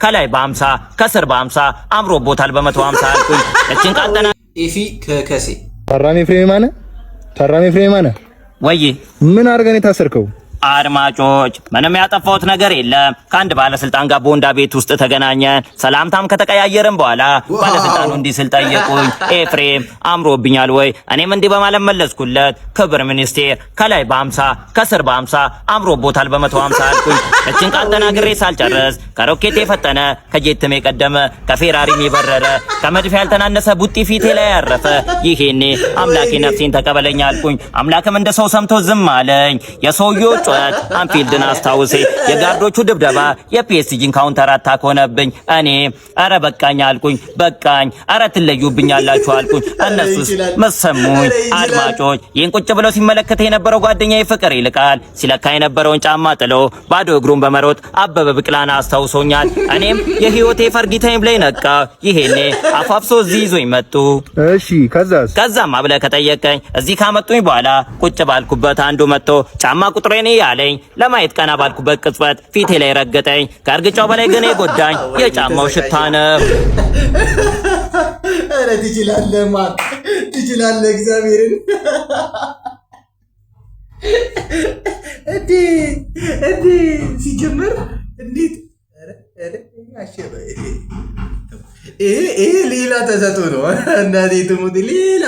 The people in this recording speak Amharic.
ከላይ በ50 ከስር በ50 አምሮቦታል በ150 አልኩኝ። እቺን ቃጠና ኢፊ ከከሴ ታራሚ ፍሬማነ ወይ ምን አርገን የታሰርከው? አድማጮች ምንም ያጠፋሁት ነገር የለም። ከአንድ ባለስልጣን ጋር ቦንዳ ቤት ውስጥ ተገናኘን። ሰላምታም ከተቀያየርን በኋላ ባለስልጣኑ እንዲህ ስል ጠየቁኝ፣ ኤፍሬም አምሮብኛል ወይ? እኔም እንዲህ በማለት መለስኩለት፣ ክብር ሚኒስቴር ከላይ በ50 ከስር በ50 አምሮቦታል በ150 አልኩኝ። እችን ቃል ተናግሬ ሳልጨርስ ከሮኬት የፈጠነ ከጄትም የቀደመ ከፌራሪም የበረረ ከመድፍ ያልተናነሰ ቡጢ ፊቴ ላይ ያረፈ። ይሄኔ አምላኬ ነፍሴን ተቀበለኝ አልኩኝ። አምላክም እንደ ሰው ሰምቶ ዝም አለኝ። የሰውዬው አንፊልድን አስታውሴ የጋርዶቹ ድብደባ የፒኤስጂን ካውንተር አታክ ሆነብኝ። እኔ አረ በቃኝ አልኩኝ። በቃኝ አረ ትለዩብኛላችሁ አልኩኝ። እነሱስ መሰሙኝ። አድማጮች ይህን ቁጭ ብለው ሲመለከተ የነበረው ጓደኛዬ ፍቅር ይልቃል ሲለካ የነበረውን ጫማ ጥሎ ባዶ እግሩን በመሮጥ አበበ ብቅላን አስታውሶኛል። እኔም የህይወቴ ፈርጊ ታይም ላይ ነቃ። ይሄኔ አፋፍሶ እዚህ ይዞኝ መጡ። እሺ ከዛም አብለህ ከጠየቀኝ እዚህ ካመጡኝ በኋላ ቁጭ ባልኩበት አንዱ መጥቶ ጫማ ቁጥሬን ያለኝ ለማየት ቀና ባልኩበት ቅጽበት ፊቴ ላይ ረገጠኝ። ከእርግጫው በላይ ግን የጎዳኝ የጫማው ሽታ ነው። አረ ትችላለህ ማን ትችላለህ እግዚአብሔርን እዲ ሲጀመር እንዴት ይሄ ሌላ ተሰጥቶ ነው። እናቴ ትሙት ሌላ